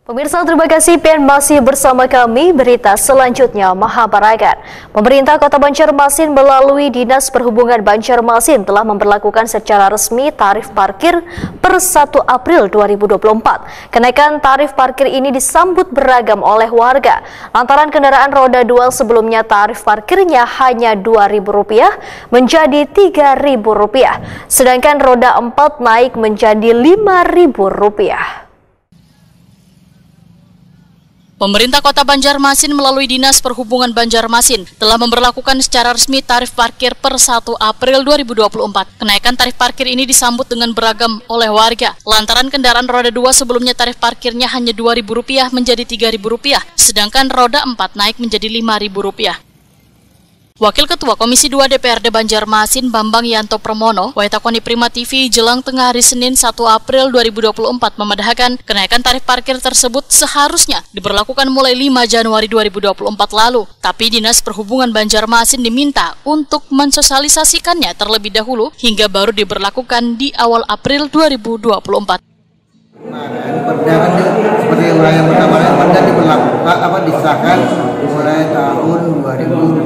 Pemirsa, terima kasih masih bersama kami. Berita selanjutnya, Mahabaragan. Pemerintah Kota Banjarmasin melalui Dinas Perhubungan Banjarmasin telah memberlakukan secara resmi tarif parkir per 1 April 2024. Kenaikan tarif parkir ini disambut beragam oleh warga. Lantaran kendaraan roda 2 sebelumnya tarif parkirnya hanya Rp2.000 menjadi Rp3.000. Sedangkan roda 4 naik menjadi Rp5.000. Pemerintah Kota Banjarmasin melalui Dinas Perhubungan Banjarmasin telah memberlakukan secara resmi tarif parkir per 1 April 2024. Kenaikan tarif parkir ini disambut dengan beragam oleh warga. Lantaran kendaraan roda 2 sebelumnya tarif parkirnya hanya Rp2.000 menjadi Rp3.000, sedangkan roda 4 naik menjadi Rp5.000. Wakil Ketua Komisi 2 DPRD Banjarmasin Bambang Yanto Pramono, Waitakoni Prima TV jelang tengah hari Senin 1 April 2024 memedahkan kenaikan tarif parkir tersebut seharusnya diberlakukan mulai 5 Januari 2024 lalu. Tapi Dinas Perhubungan Banjarmasin diminta untuk mensosialisasikannya terlebih dahulu hingga baru diberlakukan di awal April 2024. Seperti uraian pertama perda diberlakukan disahkan mulai tahun 2020.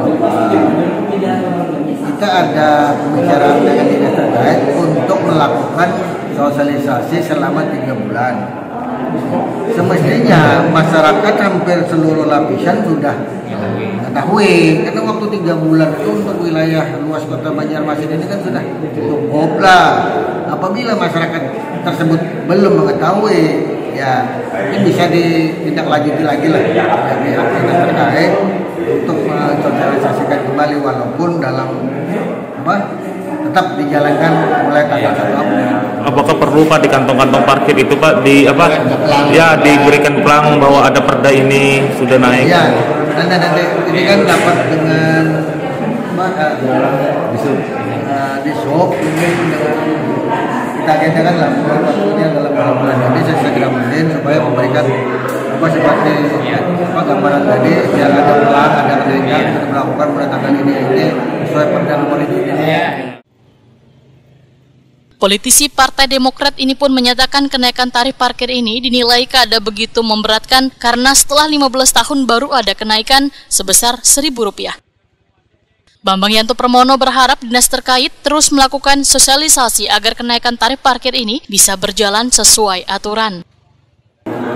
Kita ada pembicaraan dengan dinas terkait untuk melakukan sosialisasi selama 3 bulan. Semestinya masyarakat hampir seluruh lapisan sudah mengetahui, karena waktu 3 bulan itu untuk wilayah luas Kota Banjarmasin ini kan sudah cukup lah. Apabila masyarakat tersebut belum mengetahui, ya ini bisa ditindaklanjuti lagi lah oleh pihak dinas terkait untuk mensosialisasikan kembali, walaupun dalam tetap dijalankan mulai tanggal 1 April. Apakah perlu Pak di kantong-kantong parkir itu Pak diberikan pelang bahwa ada perda ini sudah naik? Ya, nanti ini kan dapat dengan di shop ini kita agendakan lah waktunya dalam bulan ini saya segera mungkin supaya memberikan seperti gambaran tadi yang ada pelang, ada kenaikan kita melakukan mulai tanggal ini sesuai perda nomor ini. Politisi Partai Demokrat ini pun menyatakan kenaikan tarif parkir ini dinilai kada begitu memberatkan karena setelah 15 tahun baru ada kenaikan sebesar Rp1.000. Bambang Yanto Pramono berharap dinas terkait terus melakukan sosialisasi agar kenaikan tarif parkir ini bisa berjalan sesuai aturan.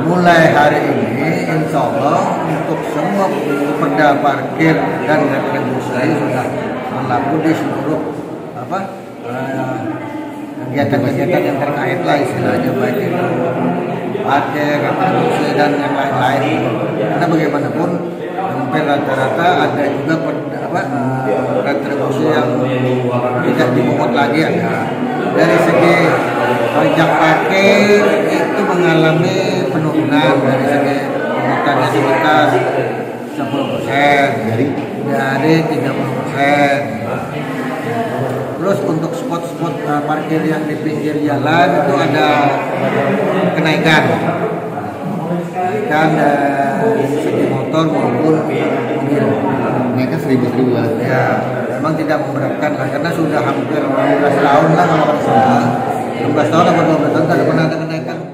Mulai hari ini, insya Allah untuk semua perda parkir dan retribusi sudah berlaku di seluruh kegiatan-kegiatan yang terkait lah istilahnya, baik itu parkir, retribusi dan yang lain-lain. Karena bagaimanapun hampir rata-rata ada juga retribusi yang tidak dipungut lagi ada. Dari segi pajak parkir itu mengalami penurunan dari segi pungutannya sekitar 10% dari 30%. Terus untuk spot-spot parkir yang di pinggir jalan itu ada kenaikan dari segi motor maupun mobil. Naiknya 1.000 ya, memang tidak memberatkan lah karena sudah hampir 15 tahun lah kalau nggak salah. 15 tahun atau 12 tahun tidak pernah ada kenaikan.